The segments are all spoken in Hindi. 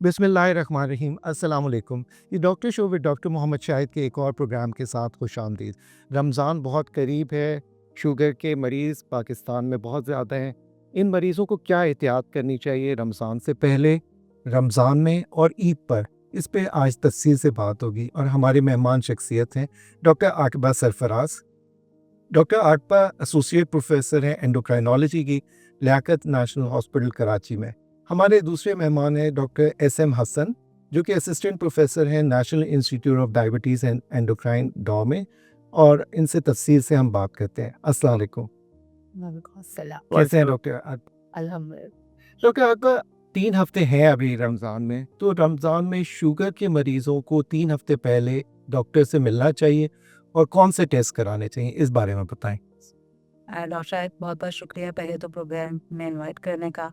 बिस्मिल्लाहिर्रहमानिर्रहीम अस्सलाम वालेकुम। ये doctor show with doctor Mohammad Shahid के एक और प्रोग्राम के साथ खुशामदीद। रमज़ान बहुत करीब है, शुगर के मरीज़ पाकिस्तान में बहुत ज़्यादा हैं। इन मरीज़ों को क्या एहतियात करनी चाहिए रमज़ान से पहले, रमज़ान में और ईद पर? इस पे आज तफसील से बात होगी और हमारे मेहमान शख्सियत हैं doctor Aqiba Sarfaraz. Doctor Aqiba associate professor हैं एंडोक्राइनोलॉजी की लियाकत नेशनल हॉस्पिटल कराची में। हमारे दूसरे मेहमान हैं डॉक्टर एस.एम. हसन, जो कि असिस्टेंट प्रोफेसर हैं national institute of diabetes and endocrine डॉ में, और इनसे तफसील से हम बात करते हैं। अस्सलाम वालेकुम। वालेकुम अस्सलाम। कैसे हैं डॉक्टर अल्हम्दुलिल्लाह। डॉक्टर आपका 3 हफ्ते हैं अभी रमज़ान में, तो रमज़ान में शुगर के मरीज़ों को 3 हफ्ते पहले डॉक्टर से मिलना चाहिए और कौन से टेस्ट कराने चाहिए, इस बारे में बताएं। डॉक्टर साहब बहुत बहुत शुक्रिया पहले तो प्रोग्राम में इनवाइट करने का।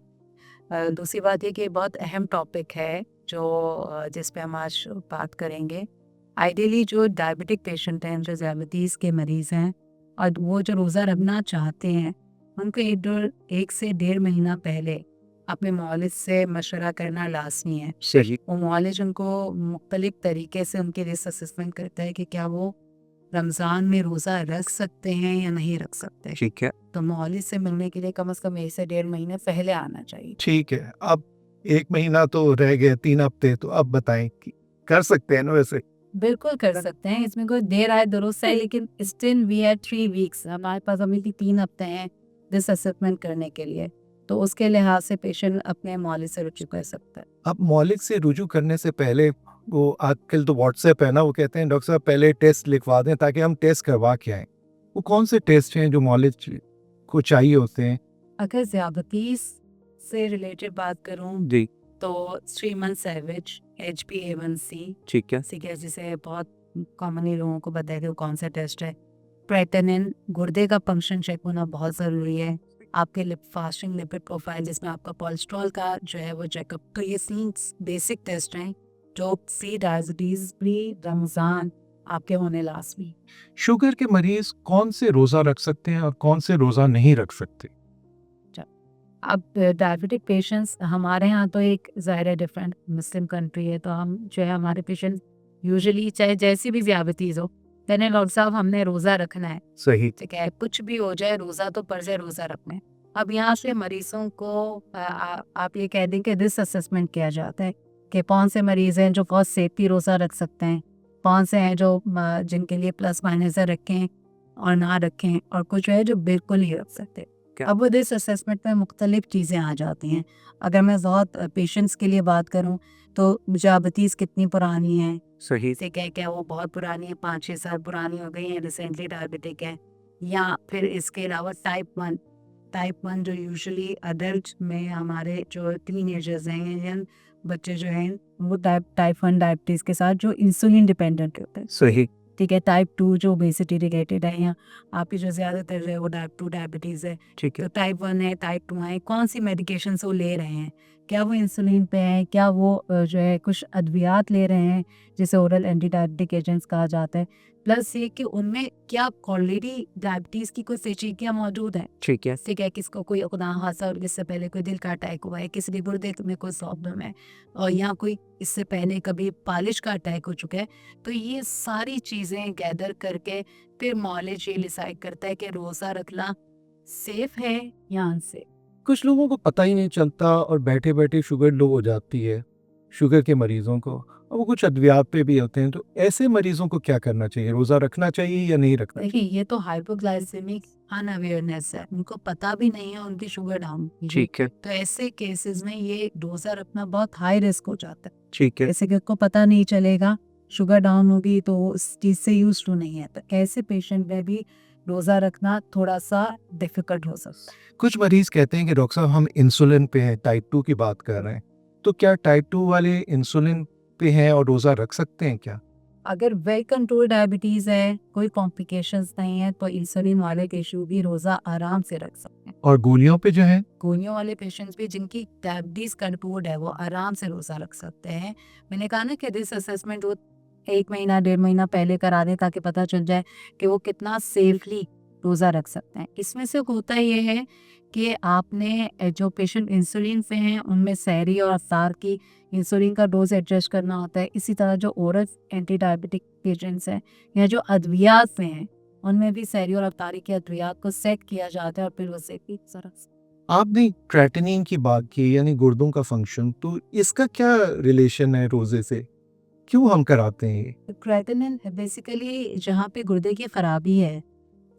दूसरी बात ये कि बहुत अहम टॉपिक है जो जिस पे हम आज बात करेंगे। आइडियली जो डायबिटिक पेशेंट हैं, जो डायबिटीज़ के मरीज़ हैं और वो जो रोज़ा रखना चाहते हैं, उनको 1 से 1.5 महीना पहले अपने मौलिद से मशवरा करना लाज़मी है। सही। वो मौलिद उनको मुख्तलिफ़ तरीके से उनके लिए असेसमेंट करता है कि क्या वो रमज़ान में रोज़ा रख सकते हैं या नहीं रख सकते। ठीक है। तो मौलिद से मिलने के लिए कम से कम 1 से 1.5 महीने पहले आना चाहिए। ठीक है, अब 1 महीना तो रह गए, 3 हफ्ते, तो अब बताएं कि कर सकते हैं ना वैसे? बिल्कुल कर सकते हैं, इसमें कोई देर आए दुरुस्त है, लेकिन स्टिल वी हैव 3 वीक्स, हमारे पास अभी भी 3 हफ्ते हैं दिस असेसमेंट करने के लिए। तो उसके लिहाज से पेशेंट अपने मौलिद से रुजू कर सकता है। अब मौलिक से रुजू करने से पहले, वो आजकल तो व्हाट्सएप है ना, वो कहते हैं डॉक्टर साहब पहले टेस्ट लिखवा दें ताकि हम टेस्ट करवा के आएँ। वो कौन से टेस्ट हैं जो मौलिक को चाहिए होते हैं? अगर ज़्यादतीज़ से रिलेटेड बात करूँ जी। तो 3 मंथ एवरेज HbA1c, ठीक है। ठीक है, जिसे बहुत कॉमनली लोगों को पता है कि वो कौन सा टेस्ट है। क्रेटिनिन, गुर्दे का फंक्शन चेक होना बहुत ज़रूरी है। आपके फास्टिंग लिपिड प्रोफाइल, जिसमें आपका कोलेस्ट्रॉल का जो है वो चेकअप। तो ये 3 बेसिक टेस्ट हैं जो प्री डायबिटीज़, प्री रमज़ान आपके होने लाजमी। शुगर के मरीज कौन से रोज़ा रख सकते हैं और कौन से रोज़ा नहीं रख सकते? अब डायबिटिक पेशेंट्स हमारे यहाँ तो एक ज़ाहिर है डिफरेंट मुस्लिम कंट्री है, तो हम जो है हमारे पेशेंट यूजुअली चाहे जैसी भी ज़्यादतीज़ हो, कहने डॉक्टर साहब हमने रोज़ा रखना है, सही। ठीक है, कुछ भी हो जाए रोज़ा तो फ़र्ज़ है रोज़ा रखना है। अब यहाँ से मरीज़ों को आप ये कह दें कि रिस्क असेसमेंट किया जाता है कि कौन से मरीज़ हैं जो बहुत सेफ्टी रोज़ा रख सकते हैं, कौन से हैं जो जिनके लिए प्लस माइनस रखें और ना रखें, और कुछ है जो बिल्कुल ही रख सकते हैं। अब वो दिस असेसमेंट में मुख्तलिफ चीज़ें आ जाती हैं। अगर मैं बहुत पेशेंट्स के लिए बात करूँ तो ज़्यादतीज़ कितनी पुरानी है, सही। ठीक है, क्या वो बहुत पुरानी है, 5-6 साल पुरानी हो गई है, रिसेंटली डायबिटिक है, या फिर इसके अलावा टाइप 1 जो यूजुअली अडल्ट में हमारे जो टीनेजर्स हैं या यंग बच्चे जो हैं वो टाइप 1 डायबिटीज़ के साथ जो इंसुलिन डिपेंडेंट होते हैं, सही। ठीक है, टाइप 2 जो ओबेसिटी रिलेटेड है, या आपकी जो ज़्यादातर है वो टाइप 2 डायबिटीज़ है। ठीक है। तो टाइप 1 है, टाइप 2 है, कौन सी मेडिकेशंस वो ले रहे हैं, क्या वो इंसुलिन पे हैं, क्या वो जो है कुछ अद्वियात ले रहे हैं जिसे ओरल एंटी डायबिटिक एजेंट्स कहा जाता है, प्लस ये कि उनमें क्या ऑलरेडी डायबिटीज़ की कोई पेचीदगियाँ मौजूद हैं, ठीक है। ठीक है, किसको कोई खुदा हादसा और इससे पहले कोई दिल का अटैक हुआ है, किसी गुर्दे में कोई प्रॉब्लम है, और या कोई इससे पहले कभी पालिश का अटैक हो चुका है। तो ये सारी चीज़ें गैदर करके फिर मॉलेज ये डिसाइड करता है कि रोज़ा रखना सेफ है या अनसेफ। कुछ लोगों को पता ही नहीं चलता और बैठे बैठे शुगर लो हो जाती है, शुगर के मरीजों को, और वो कुछ अद्वियात पे भी होते हैं, तो ऐसे मरीजों को क्या करना चाहिए? रोज़ा रखना चाहिए या नहीं रखना देखिए, चाहिए? ये तो हाइपोग्लाइसेमिक अनअवेयरनेस है, उनको पता भी नहीं है उनकी शुगर डाउन की। ठीक है। तो ऐसे केसेस में ये रोज़ा रखना बहुत हाई रिस्क हो जाता है। ठीक है। जैसे कि उसको पता नहीं चलेगा, शुगर डाउन होगी तो वो उस चीज़ से यूज्ड टू नहीं है, तो ऐसे पेशेंट में भी रोज़ा रखना थोड़ा सा डिफिकल्ट हो सकता है। कुछ मरीज कहते हैं कि डॉक्टर साहब हम इंसुलिन पे हैं, टाइप 2 की बात कर रहे हैं, तो क्या टाइप 2 वाले इंसुलिन पे हैं और रोज़ा रख सकते हैं क्या? अगर वेल कंट्रोल डायबिटीज़ है, कोई कॉम्प्लिकेशंस नहीं है, तो इंसुलिन वाले टिश्यू भी रोज़ा आराम से रख सकते हैं। और गोलियों पे जो है? गोलियों वाले पेशेंट्स भी जिनकी डायबिटीज़ कंट्रोल्ड है, वो आराम से रोज़ा रख सकते हैं। मैंने कहा ना कि दिस असेसमेंट वो 1 महीना, 1.5 महीना पहले करा दें ताकि पता चल जाए कि वो कितना सेफली रोज़ा रख सकते हैं। इसमें से होता ये है कि आपने जो पेशेंट इंसुलिन पे हैं उनमें सहरी और अफ्तार की इंसुलिन का डोज एडजस्ट करना होता है। इसी तरह जो ओरल एंटी डायबिटिक पेशेंट्स हैं या जो अद्वियात पे हैं उनमें भी सहरी और अफ्तारी के अद्वियात को सेट किया जाता है और फिर उसे भी आपने क्रेटिनिन की बात की यानी गुर्दों का फंक्शन, तो इसका क्या रिलेशन है रोजे से? क्यों हम कराते हैं ये? क्रेटिनिन बेसिकली जहाँ पे गुर्दे की खराबी है,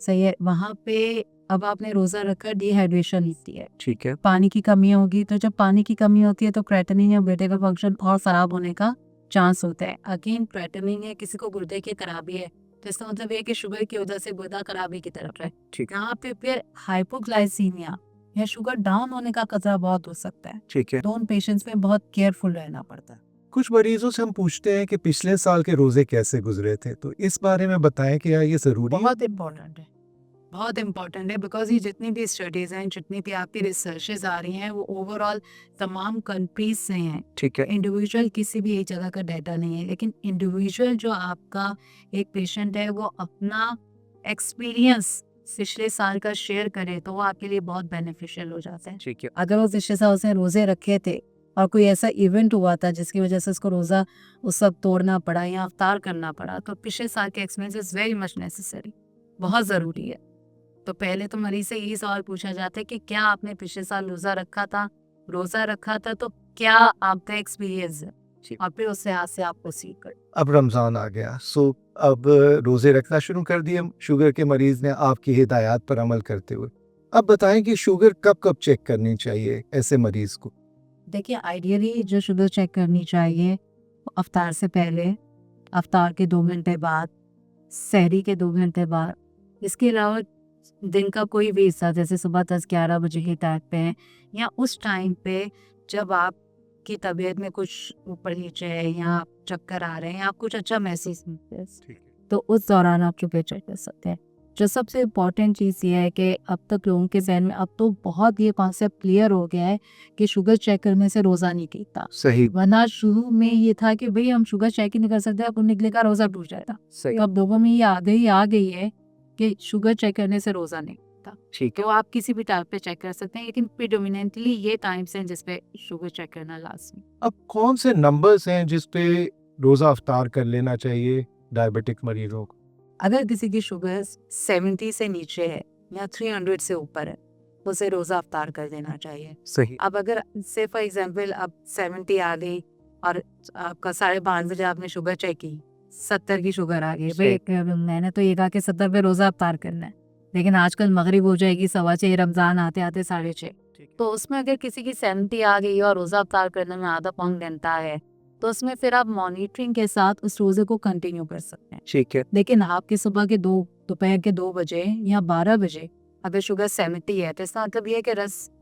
सही है, वहाँ पे अब आपने रोज़ा रखा, डिहाइड्रेशन होती है, ठीक है। पानी की कमी होगी, तो जब पानी की कमी होती है तो क्रेटिनिन या गुर्दे का फंक्शन और ख़राब होने का चांस होता है। अगेन क्रेटिनिन है, किसी को गुर्दे की खराबी है तो इसका मतलब ये है कि शुगर की वजह से गुर्दा खराबी की तरफ है। ठीक यहाँ पे फिर हाइपोग्लाइसीमिया या शुगर डाउन होने का खतरा बहुत हो सकता है, ठीक है। तो उन पेशेंट्स में बहुत केयरफुल रहना पड़ता है। कुछ मरीजों से हम पूछते हैं कि पिछले साल के रोजे कैसे गुजरे थे, तो इस बारे में बताएं कि क्या ये जरूरी है? बहुत इम्पोर्टेंट है, बहुत इम्पॉर्टेंट है, बिकॉज ये जितनी भी स्टडीज़ हैं, जितनी भी आपकी रिसर्चेज आ रही हैं, वो ओवरऑल तमाम कंट्रीज से हैं। ठीक है। इंडिविजुअल किसी भी एक जगह का डाटा नहीं है, लेकिन इंडिविजुअल जो आपका एक पेशेंट है वो अपना एक्सपीरियंस पिछले साल का शेयर करे तो वो आपके लिए बहुत बेनिफिशियल हो जाता है। ठीक है। अगर वो पिछले साल उसने रोज़े रखे थे और कोई ऐसा इवेंट हुआ था जिसकी वजह से उसको रोज़ा उस वक्त तोड़ना पड़ा या अफ्तार करना पड़ा, तो पिछले साल के experience is very much necessary, बहुत ज़रूरी है। तो पहले तो मरीज से यही सवाल पूछा जाता है कि क्या आपने पिछले साल रोज़ा रखा था तो क्या आपका एक्सपीरियंस है, और फिर उससे हाथ से आपको सीख कर। अब रमज़ान आ गया, सो अब रोज़े रखना शुरू कर दिए शुगर के मरीज़ ने आपकी हिदायत पर अमल करते हुए। अब बताएं कि शुगर कब-कब चेक करनी चाहिए ऐसे मरीज़ को? देखिए, आइडियली जो शुगर चेक करनी चाहिए वो अफ्तार से पहले, अफ्तार के 2 घंटे बाद, सहरी के 2 घंटे बाद। इसके अलावा दिन का कोई भी हिस्सा जैसे सुबह 10-11 बजे के टाइम पे है या उस टाइम पे जब आपकी तबीयत में कुछ ऊपर नीचे है या चक्कर आ रहे हैं या आप कुछ अच्छा महसूस नहीं कर रहे, तो उस दौरान आप शुगर चेक कर सकते हैं। जो सबसे इम्पॉर्टेंट चीज़ ये है कि अब तक लोगों के जहन में अब तो बहुत ये कॉन्सेप्ट क्लियर हो गया है कि शुगर चेक करने से रोज़ा नहीं टूटता। सही। वरना शुरू में ये था कि भाई हम शुगर चेक ही नहीं कर सकते, अब निकलेगा रोज़ा टूट जाएगा। सही। तो अब लोगों में ये आ गई है कि शुगर चेक करने से रोज़ा नहीं टूटता। ठीक है। तो आप किसी भी टाइम पे चेक कर सकते हैं, लेकिन प्रीडोमिनेंटली ये टाइम्स हैं जिस पे शुगर चेक करना लाजमी। अब कौन से नंबर्स हैं जिस पे रोज़ा अफ्तार कर लेना चाहिए डायबिटिक मरीजों को? अगर किसी की शुगर 70 से नीचे है या 300 से ऊपर है, उसे रोज़ा अफ्तार कर देना चाहिए। सही। अब अगर से फॉर एग्जांपल अब 70 आ गई और आपका 5:30 बजे आपने शुगर चेक की, 70 की शुगर आ गई, भाई मैंने तो ये कहा कि 70 पे रोज़ा अफ्तार करना है, लेकिन आजकल मगरिब हो जाएगी 6:15, रमज़ान आते आते 6:30, तो उसमें अगर किसी की 70 आ गई और रोज़ा अफ्तार करने में आधा पौन घंटा है, तो उसमें फिर आप मॉनिटरिंग के साथ उस रोज़े को कंटिन्यू कर सकते हैं। ठीक है। लेकिन आपके सुबह के दोपहर के 2 बजे या 12 बजे अगर शुगर 70 है, तो इसका मतलब ये है कि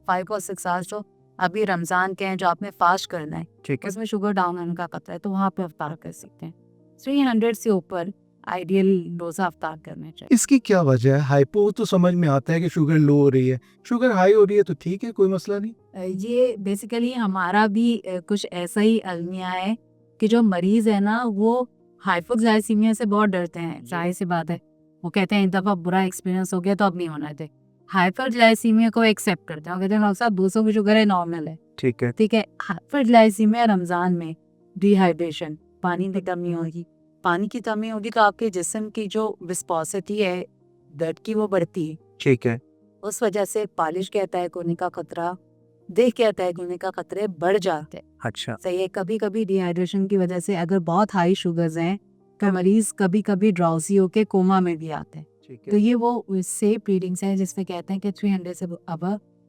5 और 6 आवर्स जो अभी रमज़ान के हैं, जो आपने फास्ट करना है, ठीक है। उसमें शुगर डाउन होने का खतरा है, तो वहाँ पे अफ्तार कर सकते हैं। 300 से ऊपर आइडियल रोज़ा अफ्तार करना चाहिए। इसकी क्या वजह है? हाइपो तो समझ में आता है कि शुगर लो हो रही है, शुगर हाई हो रही है तो ठीक है, कोई मसला नहीं। ये बेसिकली हमारा भी कुछ ऐसा ही अलमिया है कि जो मरीज़ है ना वो हाइपोग्लाइसीमिया से बहुत डरते हैं, जाहिर सी बात है। वो कहते हैं एक दफ़ा बुरा एक्सपीरियंस हो गया तो अब नहीं होना दे। हाइपरग्लाइसीमिया को एक्सेप्ट करते हैं और कहते हैं डॉक्टर साहब 200 की शुगर है, नॉर्मल है। ठीक है। ठीक है, हाइपरग्लाइसीमिया रमज़ान में डिहाइड्रेशन, पानी की कमी होगी, पानी की कमी होगी तो आपके जिस्म की जो विस्कोसिटी है ब्लड की वो बढ़ती है, ठीक है। उस वजह से पालिश के अटैक होने का खतरा, देह के अटैक होने का खतरे बढ़ जाते हैं। अच्छा। सही है, कभी कभी डिहाइड्रेशन की वजह से अगर बहुत हाई शुगर्स हैं तो मरीज कभी कभी ड्राउजी होके कोमा में भी आते हैं। ठीक तो ये वो सेफ रीडिंग्स हैं जिसमें कहते हैं कि 300 से अब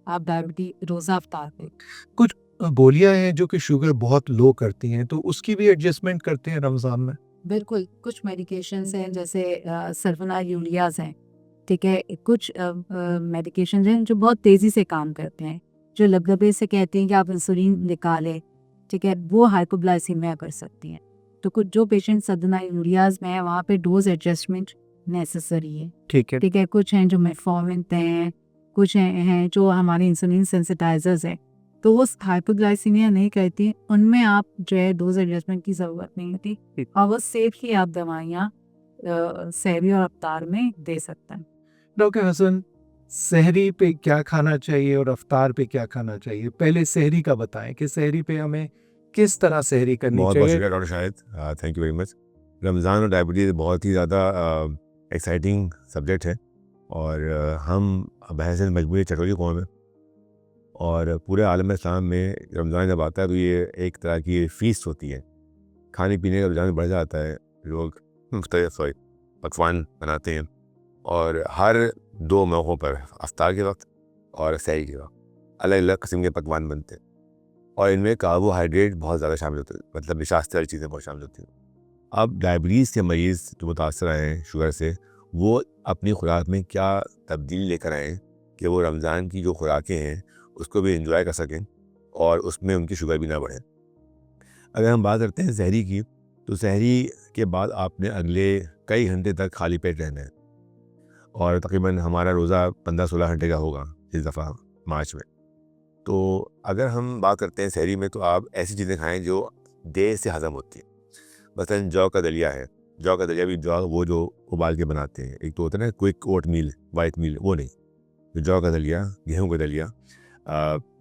आप डायबिटीज रोज़ा अफ्तार करें। कुछ गोलियां हैं जो कि शुगर बहुत लो करती हैं, तो उसकी भी एडजस्टमेंट करते हैं रमज़ान में? बिल्कुल, कुछ मेडिकेशंस हैं जैसे सल्फोनाइल यूरियाज हैं, ठीक है, कुछ मेडिकेशंस हैं जो बहुत तेज़ी से काम करते हैं, जो लबलबे से कहते हैं कि आप इंसुलिन निकालें, ठीक है, वो हाइपोग्लाइसीमिया कर सकती हैं। तो कुछ जो पेशेंट सल्फोनाइल यूरियाज में है वहाँ पे डोज एडजस्टमेंट नेसेसरी है। ठीक है। ठीक है, कुछ हैं जो मेटफॉर्मिन हैं, कुछ हैं जो हमारे इंसुलिन सेंसिटाइजर्स हैं, तो वो हाइपोग्लाइसीमिया नहीं करती, उनमें आप जो है डोज एडजस्टमेंट की ज़रूरत नहीं होती और वो सेफ ही आप दवाइयाँ सहरी और अफ्तार में दे सकते हैं। डॉक्टर हसन, सहरी पे क्या खाना चाहिए और अफ्तार पे क्या खाना चाहिए? पहले सहरी का बताएं कि सहरी पे हमें किस तरह सहरी करनी बहुत बहुत चाहिए। शुक्रिया doctor Shahid, thank you very much. Ramzan और डायबिटीज़ बहुत ही ज़्यादा एक्साइटिंग सब्जेक्ट है और हम बहस मजबूरी चटोरी कौम है और पूरे आलम इस्लाम में रमज़ान जब आता है तो ये एक तरह की फ़ीस्ट होती है। खाने पीने का रुझान बढ़ जाता है, लोग मुख्तलिफ पकवान बनाते हैं और हर 2 मौक़ों पर अफ्तार के वक्त और सहरी के वक्त अलग अलग किस्म के पकवान बनते हैं और इनमें कार्बोहाइड्रेट बहुत ज़्यादा शामिल होते हैं, मतलब निशास्ते वाली चीज़ें बहुत शामिल होती हैं। अब डायबिटीज़ के मरीज़ जो मुतासर आए हैं शुगर से, वो अपनी खुराक में क्या तब्दीली लेकर आएँ कि वो रमज़ान की जो खुराकें हैं उसको भी इंजॉय कर सकें और उसमें उनकी शुगर भी ना बढ़े। अगर हम बात करते हैं सहरी की, तो सहरी के बाद आपने अगले कई घंटे तक खाली पेट रहना है और तकरीबन हमारा रोज़ा 15-16 घंटे का होगा इस दफ़ा मार्च में। तो अगर हम बात करते हैं सहरी में, तो आप ऐसी चीज़ें खाएं जो देर से हज़म होती हैं। मसलन जौ का दलिया है, जौ का दलिया भी जौ वो जो उबाल के बनाते हैं, एक तो होता है ना क्विक ओट मील, वाइट मील, वो नहीं, तो जौ का दलिया, गेहूँ का दलिया।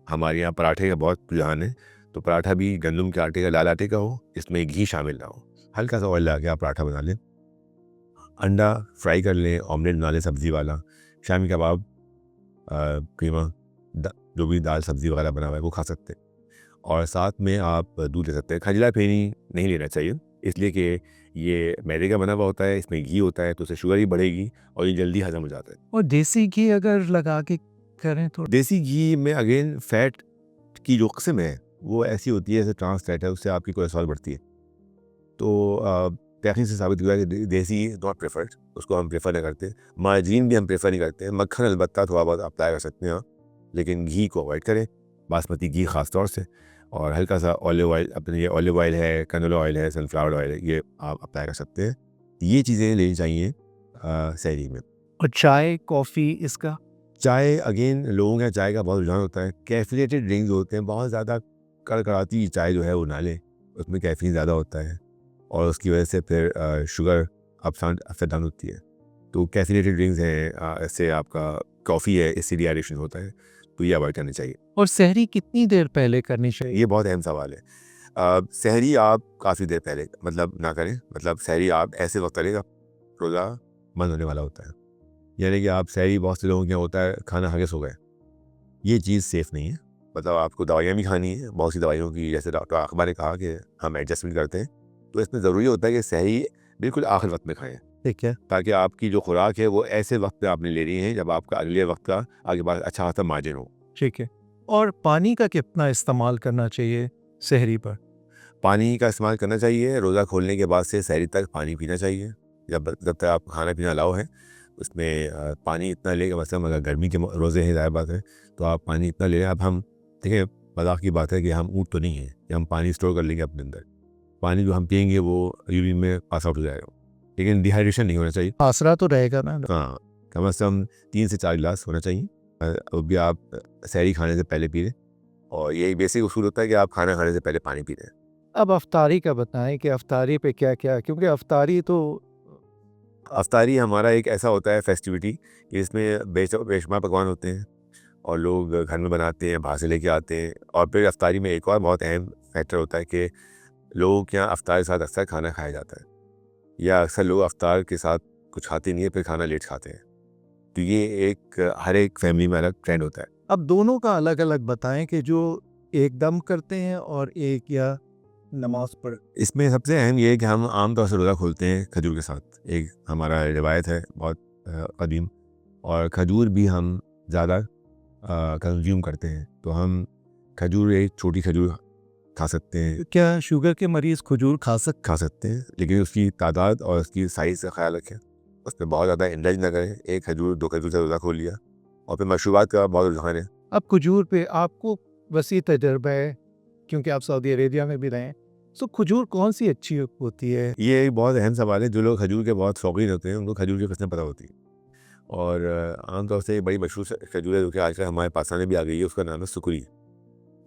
हमारे यहाँ पराठे का बहुत रुझान है, तो पराठा भी गंदम के आटे का, लाल आटे का हो, इसमें घी शामिल ना हो, हल्का सा ऑयल लगा के आप पराठा बना लें। अंडा फ्राई कर लें, ऑमलेट बना लें सब्ज़ी वाला, शामी कबाब, कीमा, जो भी दाल सब्ज़ी वगैरह बना हुआ है वो खा सकते हैं और साथ में आप दूध ले सकते हैं। खजला फेनी नहीं लेना चाहिए, इसलिए कि ये मैदे का बना हुआ होता है, इसमें घी होता है, तो उससे शुगर ही बढ़ेगी और ये जल्दी हज़म हो जाता है। और देसी घी अगर लगा के करें तो? देसी घी में अगेन फ़ैट की जो किस्म है वो ऐसी होती है जैसे ट्रांस फैट है, उससे आपकी कोलेस्ट्रॉल बढ़ती है। तो तहकीक से साबित हुआ है कि देसी इज़ नॉट प्रेफर्ड, उसको हम प्रेफर नहीं करते। मार्जीन भी हम प्रेफर नहीं करते हैं। मक्खन अलबत्ता थोड़ा बहुत अप्लाई कर सकते हैं आप, लेकिन घी को अवॉइड करें, बासमती घी ख़ास तौर से, और हल्का सा ऑलिव ऑयल, अपने ये ऑलिव ऑयल है, कैनोला ऑयल है, सनफ्लावर ऑयल है, ये आप अप्लाई कर सकते हैं। ये चीज़ें लेनी चाहिए सहरी में। और चाय, कॉफ़ी इसका? चाय, अगेन लोगों का चाय का बहुत रुझान होता है। कैफ़ीनेटेड ड्रिंक्स होते हैं, बहुत ज़्यादा कड़कड़ाती चाय जो है वो ना लें, उसमें कैफ़ीन ज़्यादा होता है और उसकी वजह से फिर शुगर अपसाइड डाउन होती है। तो कैफ़ीनेटेड ड्रिंक्स हैं, ऐसे आपका कॉफ़ी है, इससे डिहाइड्रेशन होता है, तो ये अवॉइड करनी चाहिए। और सहरी कितनी देर पहले करनी चाहिए? ये बहुत अहम सवाल है। सहरी आप काफ़ी देर पहले मतलब ना करें, मतलब सहरी आप ऐसे वक्त करें जब रोज़ा बंद होने वाला होता है। यानी कि आप सहरी, बहुत से लोगों के यहाँ होता है खाना खा के सो गए, ये चीज़ सेफ़ नहीं है। मतलब आपको दवाइयाँ भी खानी है, बहुत सी दवाइयों की, जैसे डॉक्टर आकबा ने कहा कि हम एडजस्टमेंट करते हैं, तो इसमें ज़रूरी होता है कि सहरी बिल्कुल आखिर वक्त में खाएँ, ठीक है। ताकि आपकी जो खुराक है वो ऐसे वक्त पे आपने लेनी है जब आपका अगले वक्त का आगे बाद अच्छा खासा मार्जिन हो। ठीक है। और पानी का कितना इस्तेमाल करना चाहिए सहरी पर? पानी का इस्तेमाल करना चाहिए, रोज़ा खोलने के बाद से सहरी तक पानी पीना चाहिए। जब जब तक आप खाना पीना अलाउ है, उसमें पानी इतना लें कि मतलब अगर गर्मी के रोज़े हैं, ज़ाहिर बात है, तो आप पानी इतना ले लें। अब हम देखिए, मज़ाक की बात है कि हम ऊँट तो नहीं हैं कि हम पानी स्टोर कर लेंगे अपने अंदर। पानी जो हम पिएंगे वो यूरिन में पास आउट हो जाएगा, लेकिन डिहाइड्रेशन नहीं होना चाहिए। आसरा तो रहेगा ना? हाँ, कम से कम 3 से 4 गिलास होना चाहिए। वो भी आप सहरी खाने से पहले पी लें और यही बेसिक उसूल होता है कि आप खाना खाने से पहले पानी पी लें। अब अफ्तारी का बताएं कि अफ्तारी पे क्या-क्या, क्योंकि अफ्तारी तो अफ्तारी हमारा एक ऐसा होता है फेस्टिविटी कि इसमें बेशुमार पकवान होते हैं और लोग घर में बनाते हैं, बाहर से लेके आते हैं। और फिर अफ्तारी में एक और बहुत अहम फैक्टर होता है कि लोगों के यहाँ अफ्तार के साथ अक्सर खाना खाया जाता है, या अक्सर लोग अफ्तार के साथ कुछ खाते नहीं है, फिर खाना लेट खाते हैं। तो ये एक हर एक फैमिली में अलग ट्रेंड होता है। अब दोनों का अलग-अलग बताएं कि जो एकदम करते हैं और एक या नमाज पढ़। इसमें सबसे अहम ये है कि हम आम तौर से रोज़ा खोलते हैं खजूर के साथ। एक हमारा रिवायत है बहुत कदीम, और खजूर भी हम ज़्यादा कंज्यूम करते हैं, तो हम खजूर, एक छोटी खजूर खा सकते हैं। क्या शुगर के मरीज खजूर खा सकते हैं, लेकिन उसकी तादाद और उसकी साइज़ का ख्याल रखें। उसमें बहुत ज़्यादा इंडल्ज ना करें। 1 खजूर 2 खजूर से रोज़ा खोल लिया। और फिर मशरूबात का बहुत रुझान है। अब खजूर पे आपको वसी तजर्बा है, क्योंकि आप सऊदी अरेबिया में भी रहे हैं, तो खजूर कौन सी अच्छी होती है? ये एक बहुत अहम सवाल है। जो लोग खजूर के बहुत शौकीन होते हैं उनको खजूर की किस्में पता होती है। और आमतौर से एक बड़ी मशहूर खजूर है जो कि आजकल हमारे पाकिस्तान में भी आ गई है, उसका नाम है सुकुरी।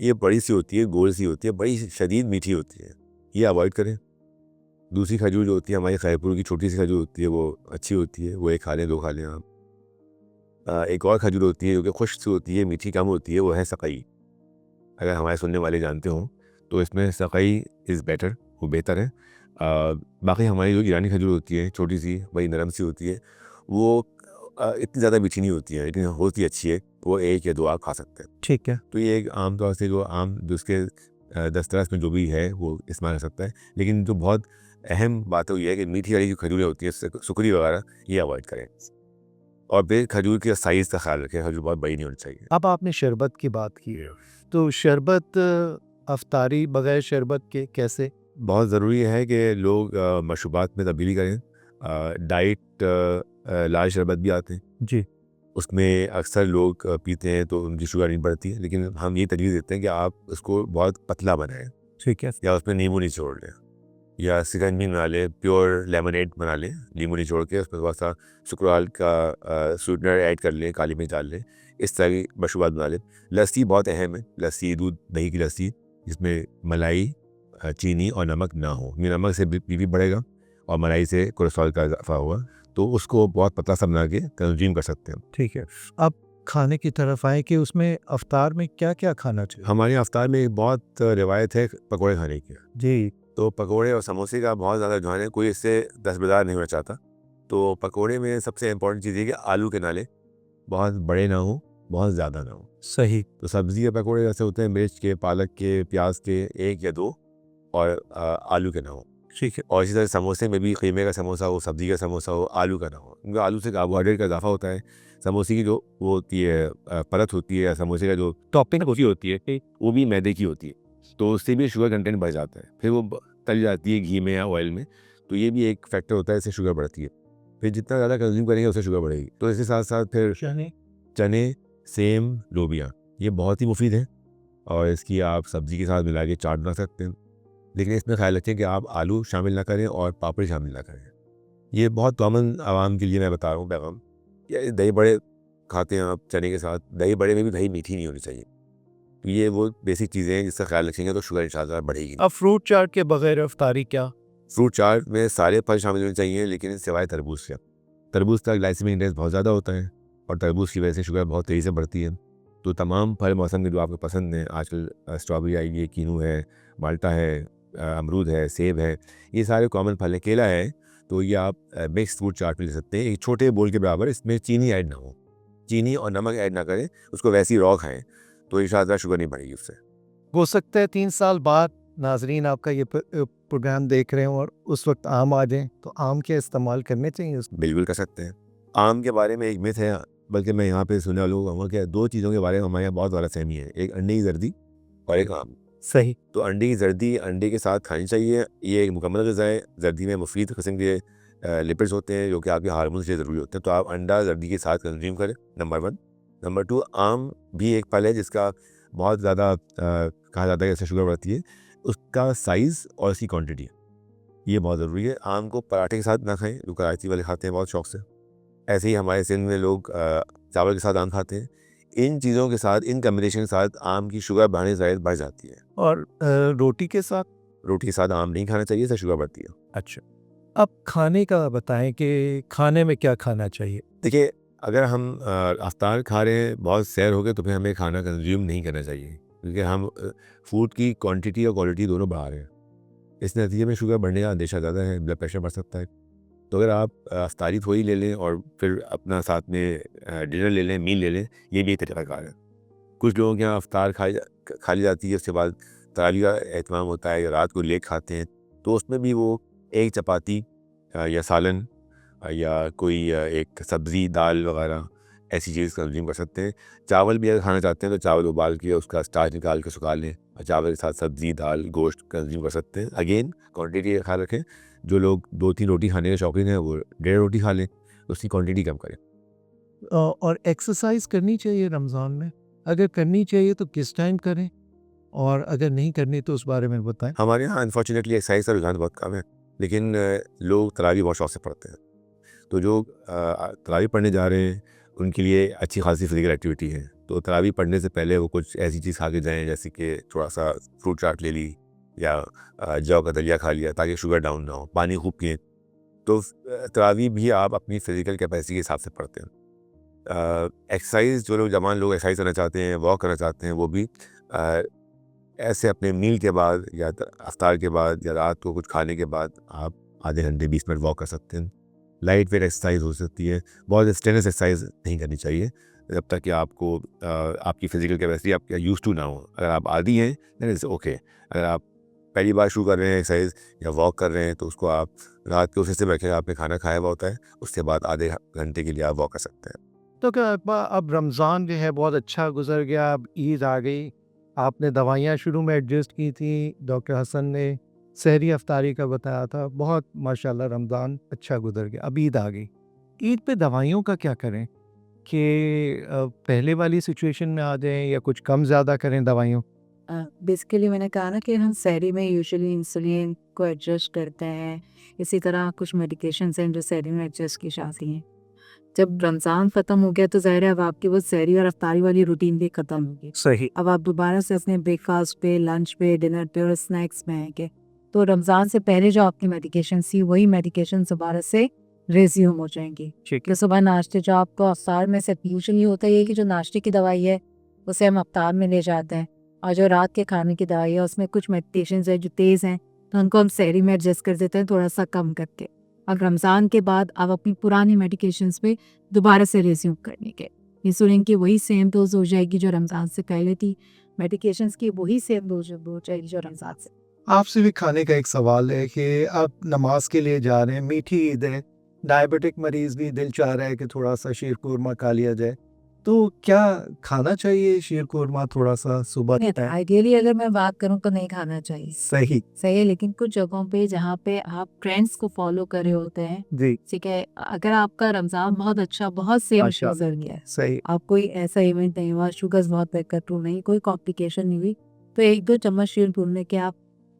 ये बड़ी सी होती है, गोल सी होती है, बड़ी शदीद मीठी होती है, ये अवॉइड करें। दूसरी खजूर जो होती है हमारी खैरपुर की छोटी सी खजूर होती है, वो अच्छी होती है, वो 1 खा लें, 2 खा लें आप। एक और खजूर होती है जो कि खुश्क सी होती है, मीठी कम होती है, वो है सकई। अगर हमारे सुनने वाले जानते हों तो इसमें सकई इज़ बेटर, वो बेहतर है। बाकी हमारी जो ईरानी खजूर होती है छोटी सी, बड़ी नरम सी होती है, वो इतनी ज़्यादा मीठी नहीं होती है, लेकिन होती अच्छी है। वो 1 या 2 आप खा सकते हैं। ठीक है। तो ये एक आम तौर से जो आम जो उसके दस्तरस में जो भी है वो इस्तेमाल कर सकता है। लेकिन जो बहुत अहम बात है वो ये है कि मीठी वाली जो खजूरें होती हैं, सुकरी वगैरह, ये अवॉइड करें। और फिर खजूर के साइज़ का ख्याल रखें, खजूर बहुत बड़ी नहीं होनी चाहिए। अब आपने शरबत की बात की है, तो शरबत अफ्तारी बगैर शरबत के कैसे? बहुत ज़रूरी है कि लोग मशरूबात में तब्दीली करें। डाइट लाल शरबत भी आते हैं, जी। उसमें अक्सर लोग पीते हैं तो उनकी शुगर नहीं बढ़ती है, लेकिन हम ये तजवीज़ देते हैं कि आप उसको बहुत पतला बनाएं, ठीक है। या उसमें नींबू निचोड़ लें, या सिकंजी बना लें, प्योर लेमनेड बना लें, नींबू निचोड़ के उसमें थोड़ा सा सुकराल का स्वीटनर ऐड कर लें, काली मिर्च डाल लें, इस तरह की मशरूबात बना लें। लस्सी बहुत अहम है, लस्सी दूध दही की लस्सी, जिसमें मलाई, चीनी और नमक ना हो। नमक से बीपी बढ़ेगा और मलाई से कोलेस्ट्रॉल का इजाफा होगा, तो उसको बहुत पतला सा बना के कंज्यूम कर सकते हैं। ठीक है। अब खाने की तरफ आए कि उसमें अफ्तार में क्या-क्या खाना चाहिए? हमारे अफ्तार में एक बहुत रिवायत है पकौड़े खाने की। जी। तो पकौड़े और समोसे का बहुत ज़्यादा रुझान है, कोई इससे दस्तबरदार नहीं होना चाहता। तो पकौड़े में सबसे इम्पोर्टेंट चीज़ ये कि आलू के नाले बहुत बड़े ना हो, बहुत ज़्यादा ना हो। सही। तो सब्ज़ी के पकौड़े जैसे होते हैं मिर्च के, पालक के, प्याज के, 1 या 2, और आलू के ना हो। ठीक है। और इसी तरह समोसे में भी कीमे का समोसा हो, सब्ज़ी का समोसा हो, आलू का ना हो, क्योंकि आलू से कार्बोहाइड्रेट का इजाफा होता है। समोसे की जो वो होती है परत होती है, या समोसे का जो टॉपिंग होती है, वो भी मैदे की होती है, तो उससे भी शुगर कंटेंट बढ़ जाता है। फिर वो तली जाती है घी में या ऑयल में, तो ये भी एक फैक्टर होता है, इससे शुगर बढ़ती है। फिर जितना ज़्यादा कंज्यूम करेंगे उससे शुगर बढ़ेगी। तो इसके साथ साथ फिर चने, सेम, लोबिया, ये बहुत ही मुफीद हैं, और इसकी आप सब्ज़ी के साथ मिला के चाट बना सकते हैं। लेकिन इसमें ख्याल रखें कि आप आलू शामिल ना करें और पापड़ी शामिल ना करें। ये बहुत कॉमन आवाम के लिए मैं बता रहा हूँ पैगाम। ये दही बड़े खाते हैं आप चने के साथ, दही बड़े में भी दही मीठी नहीं होनी चाहिए। तो ये वो बेसिक चीज़ें हैं जिसका ख्याल रखेंगे तो शुगर इंशाल्लाह बढ़ेगी। अब फ्रूट चाट के बगैर अफ्तारी क्या? फ्रूट चाट में सारे फल शामिल होने चाहिए, लेकिन सिवाय तरबूज से। तरबूज का ग्लाइसेमिक इंडेक्स बहुत ज़्यादा होता है, और तरबूज की वजह से शुगर बहुत तेज़ी से बढ़ती है। तो तमाम फल मौसम के जो आपको पसंद हैं, आजकल स्ट्रॉबेरी आई है, कीनू है, माल्टा है, अमरूद है, सेब है, ये सारे कॉमन फल हैं। केला है, तो ये आप मिक्स फ्रूट चाट में ले सकते हैं, एक छोटे बोल के बराबर। इसमें चीनी ऐड ना हो, चीनी और नमक ऐड ना करें, उसको वैसे ही रॉ खाएँ, तो इंशाल्लाह शुगर नहीं बढ़ेगी उससे। हो सकता है 3 साल बाद नाज़रीन आपका ये प्रोग्राम देख रहे हों और उस वक्त आम आ जाएँ, तो आम के इस्तेमाल करने चाहिए उसमें? बिल्कुल कर सकते हैं। आम के बारे में एक मिथ है, बल्कि मैं यहाँ पे सुनने वालों को कहूँगा कि 2 चीज़ों के बारे में हमारे यहाँ बहुत गलतफ़हमी है, एक अंडे की जर्दी और एक आम। सही। तो अंडे की जर्दी अंडे के साथ खानी चाहिए, ये एक मुकम्मल ग़िज़ा है। जर्दी में मुफीद किस्म के लिपिड्स होते हैं जो कि आपके हार्मोन के लिए ज़रूरी होते हैं, तो आप अंडा जर्दी के साथ कंज्यूम करें, नंबर 1। नंबर 2, आम भी एक फल है जिसका बहुत ज़्यादा कहा जाता है कि इससे शुगर बढ़ती है। उसका साइज़ और उसकी क्वांटिटी, ये बहुत ज़रूरी है। आम को पराठे के साथ ना खाएं, जो कराची वाले खाते हैं बहुत शौक से। ऐसे ही हमारे सिंध में लोग चावल के साथ आम खाते हैं। इन चीज़ों के साथ, इन कम्बिनेशन के साथ आम की शुगर बढ़ने ज़ायद बढ़ जाती है। और रोटी के साथ? रोटी के साथ आम नहीं खाना चाहिए, इससे शुगर बढ़ती है। अच्छा। अब खाने का बताएं कि खाने में क्या खाना चाहिए? देखिए, अगर हम अफ्तार खा रहे हैं, बहुत सैर हो गए, तो फिर हमें खाना कंज्यूम नहीं करना चाहिए, क्योंकि हम फूड की क्वांटिटी और क्वालिटी दोनों बढ़ा रहे हैं। इस नतीजे में शुगर बढ़ने का अंदेशा ज़्यादा है, ब्लड प्रेशर बढ़ सकता है। तो अगर आप अफ्तारी थोड़ी ले लें और फिर अपना साथ में डिनर ले लें, मील ले लें, ये भी एक तरीक़ाकार है। कुछ लोगों के यहाँ अफ्तार खा ली जाती है, उसके बाद तरावी का एहतमाम होता है, या रात को लेट खाते हैं, तो उसमें भी वो एक चपाती या सालन या कोई एक सब्ज़ी, दाल वगैरह ऐसी चीज़ कंज्यूम कर सकते हैं। चावल भी अगर खाना चाहते हैं तो चावल उबाल के उसका स्टार्च निकाल के सुखा लें, और चावल के साथ सब्ज़ी, दाल, गोश्त कंज्यूम कर सकते हैं। अगेन क्वांटिटी का ख्याल रखें, जो लोग 2-3 रोटी खाने के शौकीन हैं वो 1.5 रोटी खा लें, उसकी क्वांटिटी कम करें। और एक्सरसाइज करनी चाहिए रमज़ान में? अगर करनी चाहिए तो किस टाइम करें? और अगर नहीं करनी तो उस बारे में बताएं। हमारे यहाँ अनफॉर्चुनेटली एक्सरसाइज का रुझान बहुत कम है, लेकिन लोग तरावी बहुत शौक से पढ़ते हैं। तो जो तरावी पढ़ने जा रहे हैं उनके लिए अच्छी खासी फिजिकल एक्टिविटी है। तो तरावी पढ़ने से पहले वो कुछ ऐसी चीज़ खा के जाएँ, जैसे कि थोड़ा सा फ्रूट चाट ले ली, या जौ का दलिया खा लिया, ताकि शुगर डाउन ना हो। पानी खूब पिएँ। तो तरावी भी आप अपनी फिजिकल कैपेसिटी के हिसाब से पढ़ते हैं। एक्सरसाइज जो लोग जवान लोग एक्सरसाइज करना चाहते हैं, वॉक करना चाहते हैं, वो भी अ, ऐसे अपने मील के बाद या अफ्तार के बाद या रात को कुछ खाने के बाद आप आधे घंटे 20 मिनट वॉक कर सकते हैं। लाइट वेट एक्सरसाइज हो सकती है, बहुत स्ट्रेनस एक्सरसाइज नहीं करनी चाहिए जब तक कि आपको आपकी फिजिकल कैपेसिटी आप यूज टू ना हो। अगर आप आदी हैं दैन इट्स ओके। अगर आप पहली बार शुरू कर रहे हैं एक्सरसाइज या वॉक कर रहे हैं तो उसको आप रात के उस हिस्से में रखें, आपने खाना खाया हुआ होता है, उसके बाद आधे घंटे के लिए आप वॉक कर सकते हैं। तो क्या अब रमज़ान जो है बहुत अच्छा गुजर गया, अब ईद आ गई, आपने दवाइयाँ शुरू में एडजस्ट की थी, डॉक्टर हसन ने सहरी अफ्तारी का बताया था, बहुत माशाल्लाह रमज़ान अच्छा गुजर गया, अब ईद आ गई। ईद पे दवाइयों का क्या करें कि पहले वाली सिचुएशन में आ जाएं या कुछ कम ज़्यादा करें दवाइयों? बेसिकली मैंने कहा ना कि हम सहरी में यूजुअली इंसुलिन को एडजस्ट करते हैं, इसी तरह कुछ मेडिकेशंस हैं जो सहरी में एडजस्ट की जाती हैं। जब रमज़ान ख़त्म हो गया तो ज़ाहिर है अब आपकी वो सहरी और अफ्तारी वाली रूटीन भी ख़त्म होगी। सही। अब आप दोबारा से अपने ब्रेकफास्ट पे, लंच पे, डिनर पे और स्नैक्स में आएंगे, तो रमज़ान से पहले जो आपकी मेडिकेशन थी वही मेडिकेशन दोबारा से रेज्यूम हो जाएंगी। ठीक कि सुबह नाश्ते जो आपको अफ्तार में से यूजुअली होता है कि जो नाश्ते की दवाई है उसे हम अफ्तार में ले जाते हैं, और जो रात के खाने की दवाई है उसमें कुछ मेडिकेशंस है जो तेज़ हैं तो उनको हम सहरी में एडजस्ट कर देते हैं थोड़ा सा कम करके। और रमज़ान के बाद आप अपनी पुरानी मेडिकेशंस पे दोबारा से रिज्यूम करने के, इंसुलिन की वही सेम डोज हो जाएगी जो रमज़ान से पहले थी, मेडिकेशंस की वही सेम डोज हो जाएगी जो रमज़ान से। आपसे भी खाने का एक सवाल है कि आप नमाज के लिए जा रहे हैं, मीठी ईद है, डायबिटिक मरीज भी दिल चाह रहा है कि थोड़ा सा शीर खुरमा खा लिया जाए, तो क्या खाना चाहिए शीर खुरमा थोड़ा सा सुबह टाइम? आइडियली अगर मैं बात करूं तो नहीं खाना चाहिए, सही। सही है, लेकिन कुछ जगहों पे जहाँ पे आप ट्रेंड्स को फॉलो कर रहे होते हैं, जी। ठीक है, अगर आपका रमज़ान बहुत अच्छा बहुत सेम माशाल्लाह। गुजर गया है, सही। आप कोई ऐसा इवेंट नहीं हुआ, शुगर्स बहुत कंट्रोल नहीं, कोई कॉम्प्लिकेशन नहीं हुई, तो 1-2 चम्मच शीर भूनने के आप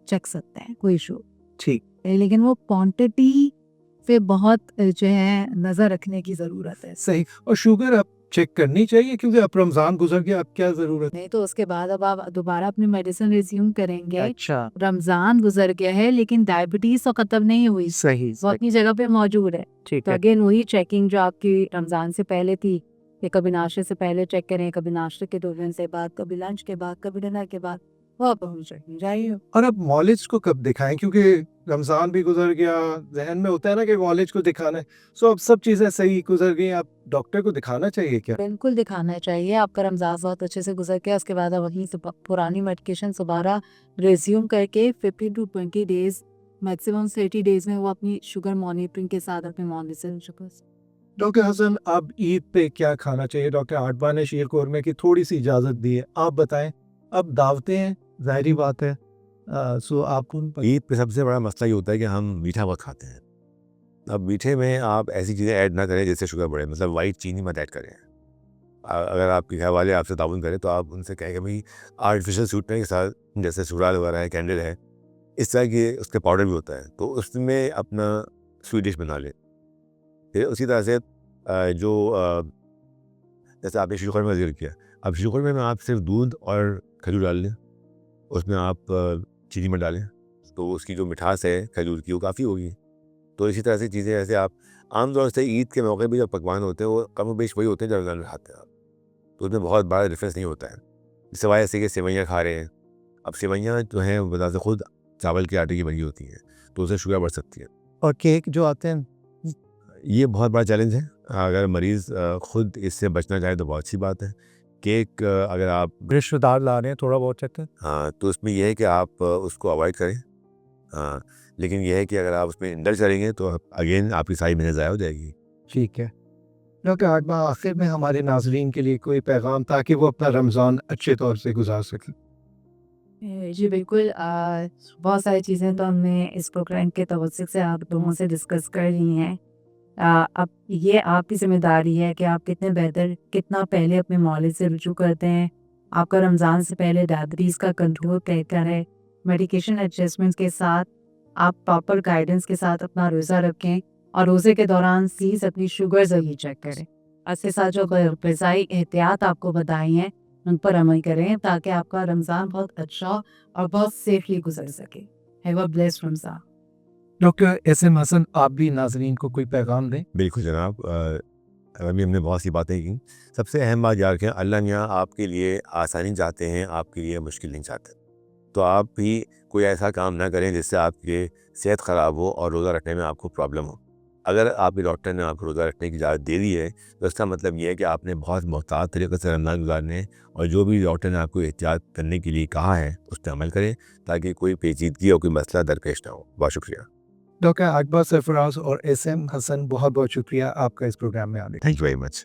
चख सकते हैं, कोई इशू ठीक। लेकिन वो क्वांटिटी पे बहुत जो है नज़र रखने की ज़रूरत है। सही। और शुगर अब चेक करनी चाहिए क्योंकि अब रमज़ान गुजर गया, अब क्या ज़रूरत? नहीं तो उसके बाद अब आप दोबारा अपनी मेडिसिन रिज्यूम करेंगे। अच्छा। रमज़ान गुजर गया है लेकिन डायबिटीज़ तो ख़त्म नहीं हुई, सही। वो अपनी जगह पे मौजूद है। ठीक तो है। अगेन वही चेकिंग जो आपकी रमज़ान से पहले थी, कि कभी नाश्ते से पहले चेक करें, कभी नाश्ते के 2 घंटे बाद, कभी लंच के बाद, कभी डिनर के बाद, वो आप अपनी चेकिंग जाइए। और अब मौलिज को कब दिखाएं क्योंकि रमज़ान भी गुजर गया, जहन में होता है ना कि मौलिज को दिखाना है, सो अब सब चीज़ें सही गुजर गई, अब डॉक्टर को दिखाना चाहिए क्या? बिल्कुल दिखाना चाहिए, आपका रमज़ान बहुत अच्छे से गुजर गया, उसके बाद आप वहीं से पुरानी मेडिकेशन दोबारा रिज्यूम करके 15 टू 20 डेज़, मैक्सिमम 30 डेज़ में वो अपनी शुगर मॉनिटरिंग के साथ अपने मॉनिटर शुगर। डॉक्टर हसन, अब ईद पे क्या खाना चाहिए? डॉक्टर आडवा ने शीर खुरमे की थोड़ी सी इजाज़त दी है, आप बताएं। अब दावतें हैं, ज़ाहिरी बात है, सो आप उन पर ईद पे सबसे बड़ा मसला ये होता है कि हम मीठा बहुत खाते हैं। अब मीठे में आप ऐसी चीज़ें ऐड ना करें जिससे शुगर बढ़े, मतलब वाइट चीनी मत ऐड करें। अगर आपके घर वाले आपसे ताउन करें तो आप उनसे कहें कि भाई आर्टिफिशियल स्वीटनर के साथ, जैसे सुराल वगैरह है, कैंडल है, इस तरह के उसके पाउडर भी होता है, तो उसमें अपना स्वीट डिश बना लें। फिर उसी तरह से जैसे आपने शीर खुरमे का ज़िक्र किया, अब शीर खुरमे में आप सिर्फ दूध और खजूर डाल लें, उसमें आप चीनी मत डालें, तो उसकी जो मिठास है खजूर की वो काफ़ी होगी। तो इसी तरह से चीज़ें, ऐसे आप आमतौर से ईद के मौके पे जो पकवान होते हैं वो कम बेश वही होते हैं जो रमज़ान में खाते हैं आप, तो उसमें बहुत बड़ा डिफरेंस नहीं होता है, सिवाय ऐसे कि सेवइयाँ खा रहे हैं। अब सेवइयाँ जो हैं वो बता से खुद चावल के आटे की बनी होती हैं, तो उससे शुगर बढ़ सकती है। और केक जो आते हैं, ये बहुत बड़ा चैलेंज है, अगर मरीज़ खुद इससे बचना चाहे तो बहुत अच्छी बात है। केक अगर आप रिश्तेदार ला रहे हैं थोड़ा बहुत चक्कर, हाँ, तो उसमें यह है कि आप उसको अवॉइड करें। हाँ, लेकिन यह है कि अगर आप उसमें इंडल्ज करेंगे तो अगेन आपकी सारी मेहनत ज़ाया हो जाएगी। ठीक है। डॉक्टर आडवा, आखिर में हमारे नाजरीन के लिए कोई पैगाम ताकि वो अपना रमज़ान अच्छे तौर से गुजार सकें? जी बिल्कुल, बहुत सारी चीज़ें तो हमने इस प्रोग्राम के तवज्जुह से आप दोनों से डिस्कस कर ली हैं। अब ये आपकी ज़िम्मेदारी है कि आप कितना पहले अपने मौलिद से रुजू करते हैं। आपका रमज़ान से पहले डायबिटीज़ का कंट्रोल कैसा है, मेडिकेशन एडजस्टमेंट्स के साथ आप प्रॉपर गाइडेंस के साथ अपना रोज़ा रखें, और रोज़े के दौरान प्लीज़ अपनी शुगर ज़रूर चेक करें। इसके साथ जो ग़िज़ाई एहतियात आपको बताई हैं उन पर अमल करें ताकि आपका रमज़ान बहुत अच्छा और बहुत सेफली गुजर सके। Have a blessed Ramzan. Doctor S M Hasan, आप भी नाजरीन को कोई पैगाम दें? बिल्कुल जनाब, अभी हमने बहुत सी बातें की। सबसे अहम बात याद रखें, अल्लाह मियाँ आपके लिए आसानी चाहते हैं, आपके लिए मुश्किल नहीं चाहते। तो आप भी कोई ऐसा काम ना करें जिससे आपकी सेहत ख़राब हो और रोज़ा रखने में आपको प्रॉब्लम हो। अगर आपके डॉक्टर ने आपको रोज़ा रखने की इजाज़त दे दी है, तो इसका मतलब ये है कि आपने बहुत मोहतात तरीक़े से रमज़ान गुज़ारने हैं, और जो भी डॉक्टर ने आपको एहतियात करने के लिए कहा है, उस पर अमल करें, ताकि कोई पेचीदगी और कोई मसला दरपेश ना हो। बहुत शुक्रिया। डॉक्टर अकबर सरफराज और एसएम हसन, बहुत बहुत शुक्रिया आपका इस प्रोग्राम में आने के लिए। Thank you very much.